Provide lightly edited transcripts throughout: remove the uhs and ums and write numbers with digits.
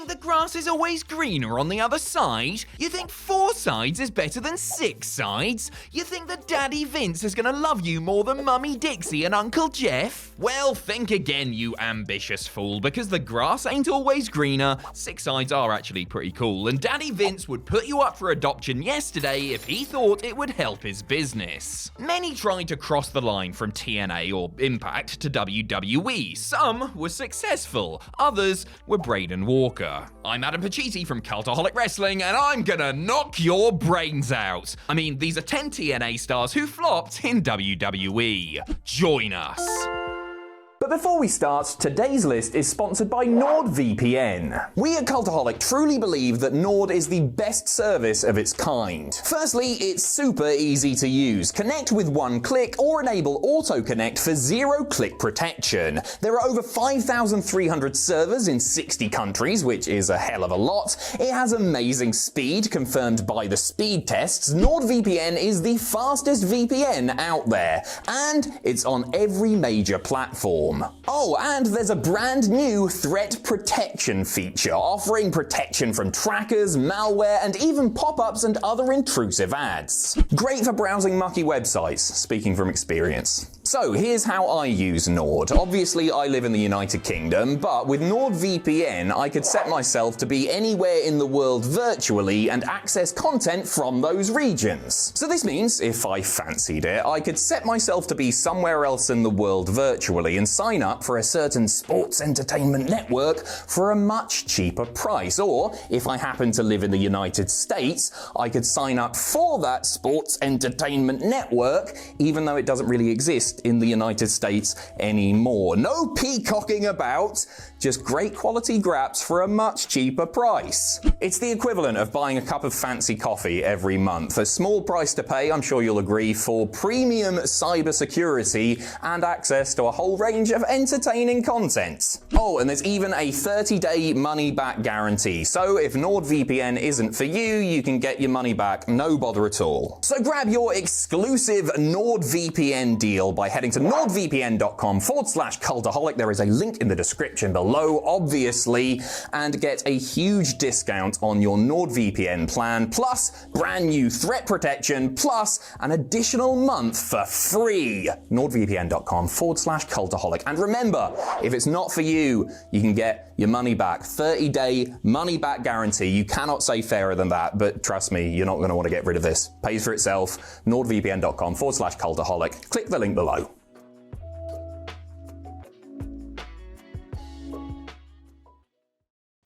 think the grass is always greener on the other side? You think 4 sides is better than 6 sides? You think that Daddy Vince is gonna love you more than Mummy Dixie and Uncle Jeff? Well, think again, you ambitious fool, because the grass ain't always greener. 6 sides are actually pretty cool, and Daddy Vince would put you up for adoption yesterday if he thought it would help his business. Many tried to cross the line from TNA or Impact to WWE. Some were successful, others were Braden Walker. I'm Adam Pacitti from Cultaholic Wrestling, and I'm gonna knock your brains out. I mean, these are 10 TNA stars who flopped in WWE. Join us. But before we start, today's list is sponsored by NordVPN. We at Cultaholic truly believe that Nord is the best service of its kind. Firstly, it's super easy to use. Connect with one click or enable auto-connect for zero-click protection. There are over 5,300 servers in 60 countries, which is a hell of a lot. It has amazing speed, confirmed by the speed tests. NordVPN is the fastest VPN out there, and it's on every major platform. Oh, and there's a brand new threat protection feature, offering protection from trackers, malware, and even pop-ups and other intrusive ads. Great for browsing mucky websites, speaking from experience. So here's how I use Nord. Obviously, I live in the United Kingdom, but with NordVPN, I could set myself to be anywhere in the world virtually and access content from those regions. So this means, if I fancied it, I could set myself to be somewhere else in the world virtually and sign up for a certain sports entertainment network for a much cheaper price. Or, if I happen to live in the United States, I could sign up for that sports entertainment network, even though it doesn't really exist in the United States anymore. No peacocking about, just great quality graps for a much cheaper price. It's the equivalent of buying a cup of fancy coffee every month. A small price to pay, I'm sure you'll agree, for premium cybersecurity and access to a whole range of entertaining content. Oh, and there's even a 30-day money-back guarantee. So if NordVPN isn't for you, you can get your money back, no bother at all. So grab your exclusive NordVPN deal by heading to nordvpn.com/cultaholic. There is a link in the description below, obviously, and get a huge discount on your NordVPN plan, plus brand new threat protection, plus an additional month for free. nordvpn.com/cultaholic. And remember, if it's not for you, you can get your money back. 30-day money-back guarantee. You cannot say fairer than that, but trust me, you're not going to want to get rid of this. Pays for itself. nordvpn.com/cultaholic. Click the link below.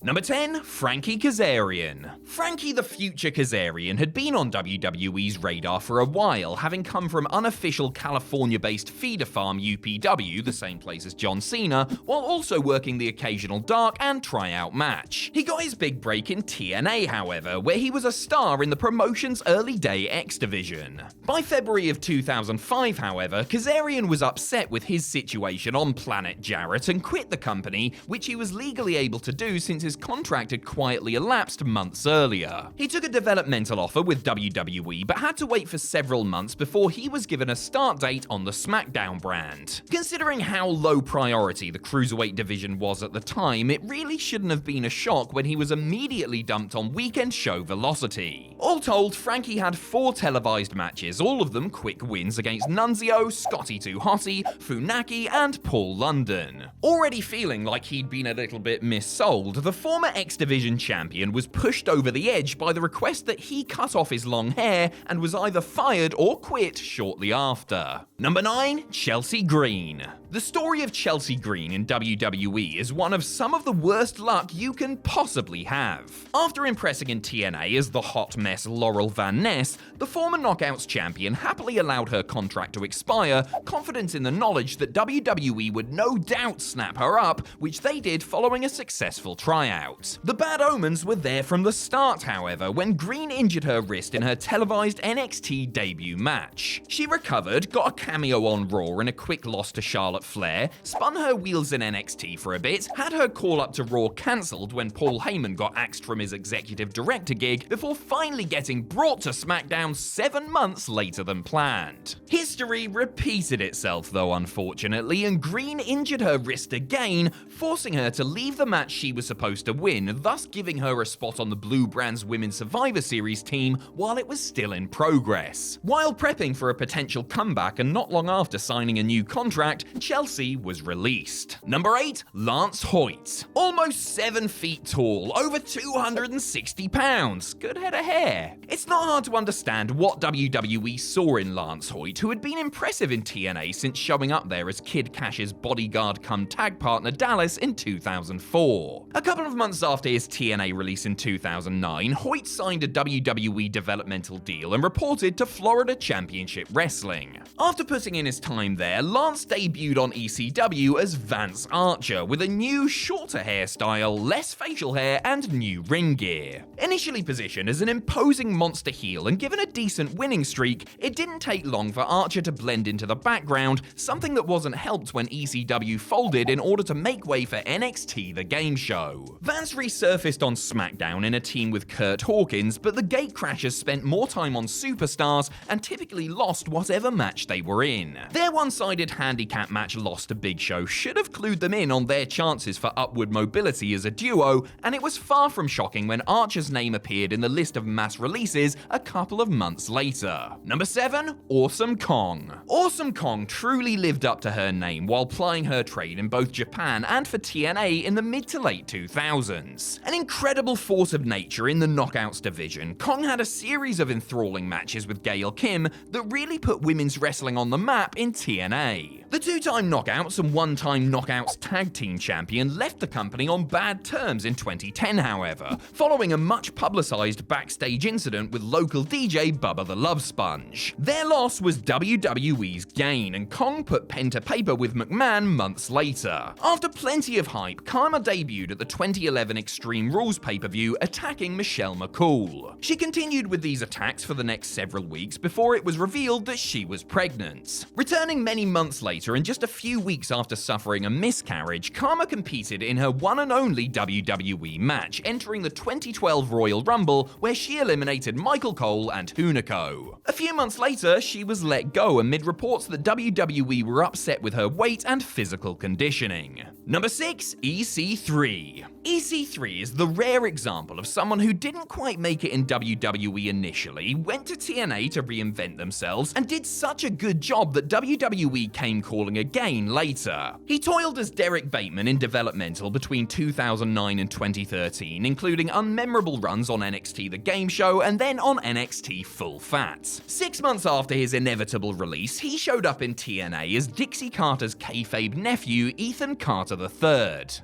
Number 10, Frankie Kazarian. Frankie the Future Kazarian had been on WWE's radar for a while, having come from unofficial California-based feeder farm UPW, the same place as John Cena, while also working the occasional dark and tryout match. He got his big break in TNA, however, where he was a star in the promotion's early day X division. By February of 2005, however, Kazarian was upset with his situation on Planet Jarrett and quit the company, which he was legally able to do since his contract had quietly elapsed months earlier. He took a developmental offer with WWE, but had to wait for several months before he was given a start date on the SmackDown brand. Considering how low priority the cruiserweight division was at the time, it really shouldn't have been a shock when he was immediately dumped on weekend show Velocity. All told, Frankie had 4 televised matches, all of them quick wins against Nunzio, Scotty 2 Hotty, Funaki, and Paul London. Already feeling like he'd been a little bit missold, the former X Division champion was pushed over the edge by the request that he cut off his long hair and was either fired or quit shortly after. Number 9, Chelsea Green. The story of Chelsea Green in WWE is one of some of the worst luck you can possibly have. After impressing in TNA as the hot mess Laurel Van Ness, the former Knockouts champion happily allowed her contract to expire, confident in the knowledge that WWE would no doubt snap her up, which they did following a successful tryout. The bad omens were there from the start, however, when Green injured her wrist in her televised NXT debut match. She recovered, got a cameo on Raw in a quick loss to Charlotte Flair, spun her wheels in NXT for a bit, had her call up to Raw cancelled when Paul Heyman got axed from his executive director gig, before finally getting brought to SmackDown 7 months later than planned. History repeated itself though, unfortunately, and Green injured her wrist again, forcing her to leave the match she was supposed supposed to win, thus giving her a spot on the Blue Brand's Women's Survivor Series team while it was still in progress. While prepping for a potential comeback and not long after signing a new contract, Chelsea was released. Number 8. Lance HOYT. Almost 7 feet tall, over 260 pounds. Good head of hair. It's not hard to understand what WWE saw in Lance HOYT, who had been impressive in TNA since showing up there as Kid Cash's bodyguard come tag partner Dallas in 2004. A couple of months after his TNA release in 2009, HOYT signed a WWE developmental deal and reported to Florida Championship Wrestling. After putting in his time there, Lance debuted on ECW as Vance Archer with a new, shorter hairstyle, less facial hair, and new ring gear. Initially positioned as an imposing monster heel and given a decent winning streak, it didn't take long for Archer to blend into the background, something that wasn't helped when ECW folded in order to make way for NXT The Game Show. Vance resurfaced on SmackDown in a team with Curt Hawkins, but the Gatecrashers spent more time on Superstars and typically lost whatever match they were in. Their one-sided handicap match loss to Big Show should have clued them in on their chances for upward mobility as a duo, and it was far from shocking when Archer's name appeared in the list of mass releases a couple of months later. Number 7. Awesome Kong. Awesome Kong truly lived up to her name while plying her trade in both Japan and for TNA in the mid to late 2000s. An incredible force of nature in the Knockouts division, Kong had a series of enthralling matches with Gail Kim that really put women's wrestling on the map in TNA. The two-time Knockouts and one-time Knockouts tag team champion left the company on bad terms in 2010, however, following a much-publicized backstage incident with local DJ Bubba the Love Sponge. Their loss was WWE's gain, and Kong put pen to paper with McMahon months later. After plenty of hype, Karma debuted at the 2011 Extreme Rules pay-per-view, attacking Michelle McCool. She continued with these attacks for the next several weeks before it was revealed that she was pregnant. Returning many months later and just a few weeks after suffering a miscarriage, Karma competed in her one and only WWE match, entering the 2012 Royal Rumble, where she eliminated Michael Cole and Hunico. A few months later, she was let go amid reports that WWE were upset with her weight and physical conditioning. Number 6. EC3. EC3 is the rare example of someone who didn't quite make it in WWE initially, went to TNA to reinvent themselves, and did such a good job that WWE came calling again later. He toiled as Derek Bateman in developmental between 2009 and 2013, including unmemorable runs on NXT The Game Show and then on NXT Full Fat. 6 months after his inevitable release, he showed up in TNA as Dixie Carter's kayfabe nephew, Ethan Carter III.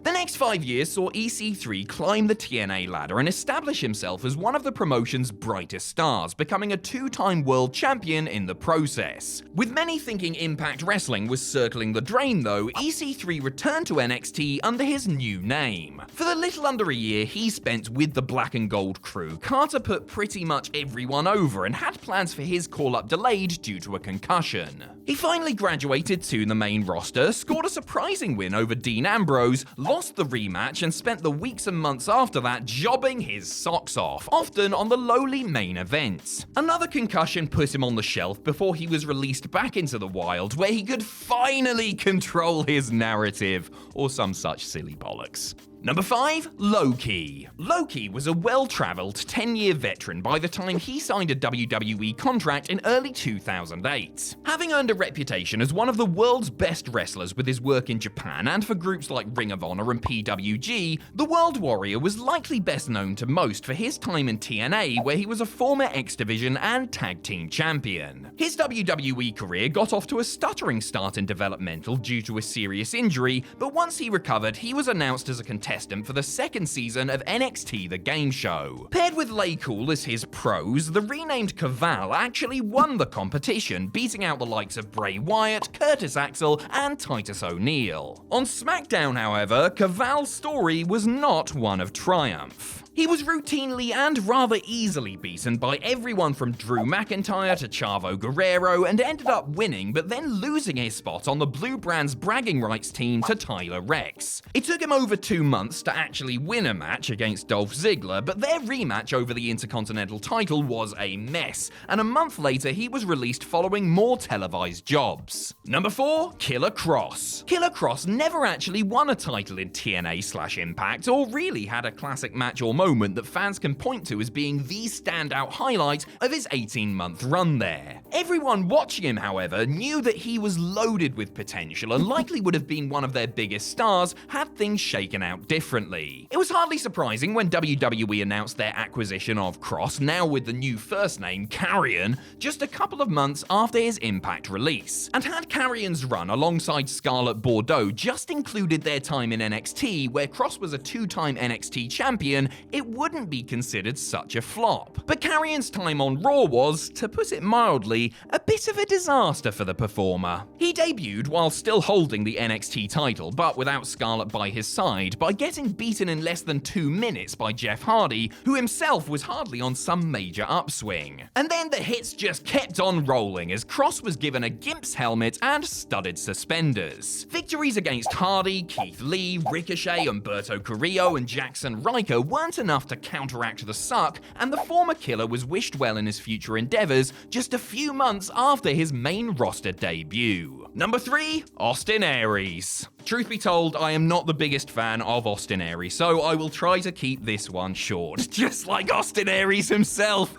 The next 5 years saw EC3 climb the TNA ladder and establish himself as one of the promotion's brightest stars, becoming a 2-time world champion in the process. With many thinking Impact Wrestling was circling the drain though, EC3 returned to NXT under his new name. For the little under a year he spent with the Black and Gold crew, Carter put pretty much everyone over and had plans for his call-up delayed due to a concussion. He finally graduated to the main roster, scored a surprising win over Dean Ambrose, lost the rematch, and spent the weeks and months after that jobbing his socks off, often on the lowly main event. Another concussion put him on the shelf before he was released back into the wild, where he could finally control his narrative, or some such silly bollocks. Number 5. Low-Ki. Low-Ki was a well-traveled 10-year veteran by the time he signed a WWE contract in early 2008. Having earned a reputation as one of the world's best wrestlers with his work in Japan and for groups like Ring of Honor and PWG, the World Warrior was likely best known to most for his time in TNA, where he was a former X Division and Tag Team Champion. His WWE career got off to a stuttering start in developmental due to a serious injury, but once he recovered, he was announced as a contestant for the second season of NXT The Game Show. Paired with Laycool as his pros, the renamed Kaval actually won the competition, beating out the likes of Bray Wyatt, Curtis Axel, and Titus O'Neil. On SmackDown, however, Kaval's story was not one of triumph. He was routinely and rather easily beaten by everyone from Drew McIntyre to Chavo Guerrero and ended up winning, but then losing his spot on the Blue Brand's bragging rights team to Tyler Rex. It took him over 2 months to actually win a match against Dolph Ziggler, but their rematch over the Intercontinental title was a mess, and a month later he was released following more televised jobs. Number 4, Killer Kross. Killer Kross never actually won a title in TNA/Impact, or really had a classic match or moment that fans can point to as being the standout highlight of his 18-month run there. Everyone watching him, however, knew that he was loaded with potential and likely would have been one of their biggest stars had things shaken out differently. It was hardly surprising when WWE announced their acquisition of Kross, now with the new first name, Karrion, just a couple of months after his Impact release. And had Karrion's run alongside Scarlett Bordeaux just included their time in NXT, where Kross was a 2-time NXT champion, it wouldn't be considered such a flop. But Karrion's time on Raw was, to put it mildly, a bit of a disaster for the performer. He debuted while still holding the NXT title, but without Scarlett by his side, by getting beaten in less than 2 minutes by Jeff Hardy, who himself was hardly on some major upswing. And then the hits just kept on rolling as Kross was given a Gimp's helmet and studded suspenders. Victories against Hardy, Keith Lee, Ricochet, Humberto Carrillo, and Jackson Ryker weren't enough to counteract the suck, and the former killer was wished well in his future endeavors just a few months after his main roster debut. Number 3, Austin Aries. Truth be told, I am not the biggest fan of Austin Aries, so I will try to keep this one short, just like Austin Aries himself.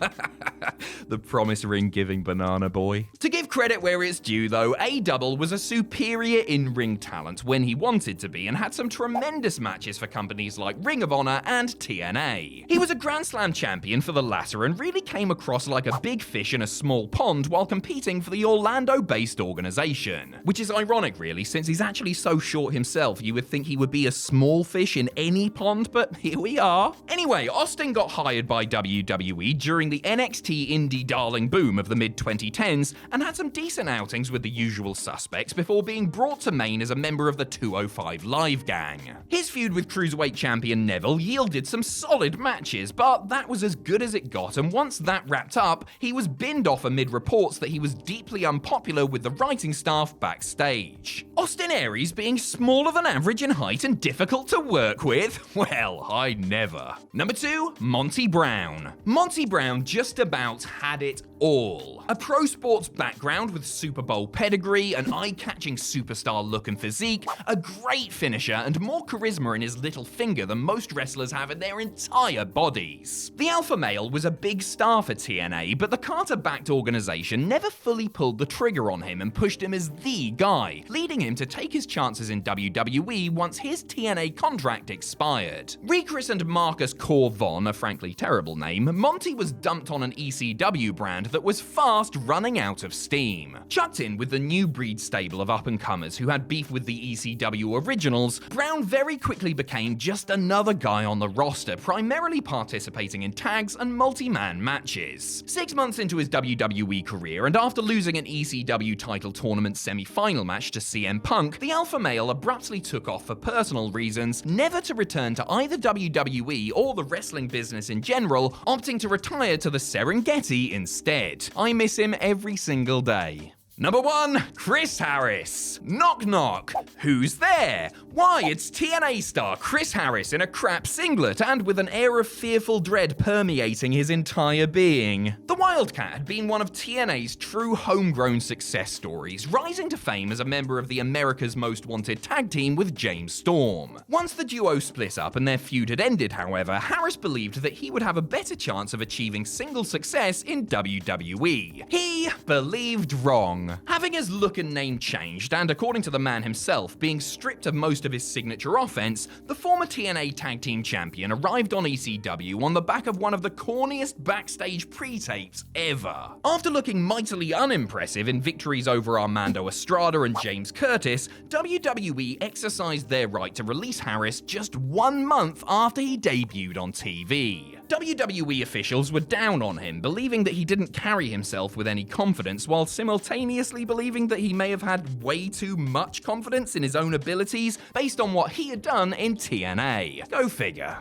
The promise ring giving banana boy. To give credit where it's due though, A-Double was a superior in-ring talent when he wanted to be and had some tremendous matches for companies like Ring of Honor and TNA. He was a Grand Slam champion for the latter and really came across like a big fish in a small pond while competing for the Orlando-based organization. Which is ironic really, since he's actually so short himself you would think he would be a small fish in any pond, but here we are. Anyway, Austin got hired by WWE during the NXT indie darling boom of the mid-2010s and had some decent outings with the usual suspects before being brought to main as a member of the 205 Live Gang. His feud with Cruiserweight champion Neville yielded some solid matches, but that was as good as it got, and once that wrapped up, he was binned off amid reports that he was deeply unpopular with the writing staff backstage. Austin Aries being smaller than average in height and difficult to work with? Well, I never. Number 2, Monty Brown. Monty Brown just about had it all. A pro sports background with Super Bowl pedigree, an eye-catching superstar look and physique, a great finisher, and more charisma in his little finger than most wrestlers have in their entire bodies. The alpha male was a big star for TNA, but the Carter-backed organization never fully pulled the trigger on him and pushed him as the guy, leading him to take his chances in WWE once his TNA contract expired. Rechrist Marcus Cor Von, a frankly terrible name, Monty was dumped on an ECW brand that was fast running out of steam. Chucked in with the new breed stable of up-and-comers who had beef with the ECW originals, Brown very quickly became just another guy on the roster, primarily participating in tags and multi-man matches. 6 months into his WWE career, and after losing an ECW title tournament semi-final match to CM Punk, the alpha male abruptly took off for personal reasons, never to return to either WWE or the wrestling business in general, opting to retire to the Serengeti instead. I miss him every single day. Number 1, Chris Harris. Knock knock. Who's there? Why, it's TNA star Chris Harris in a crap singlet and with an air of fearful dread permeating his entire being. The Wildcat had been one of TNA's true homegrown success stories, rising to fame as a member of the America's Most Wanted tag team with James Storm. Once the duo split up and their feud had ended, however, Harris believed that he would have a better chance of achieving single success in WWE. He believed wrong. Having his look and name changed, and according to the man himself, being stripped of most of his signature offense, the former TNA Tag Team Champion arrived on ECW on the back of one of the corniest backstage pre-tapes ever. After looking mightily unimpressive in victories over Armando Estrada and James Curtis, WWE exercised their right to release Harris just 1 month after he debuted on TV. WWE officials were down on him, believing that he didn't carry himself with any confidence, while simultaneously believing that he may have had way too much confidence in his own abilities based on what he had done in TNA. Go figure.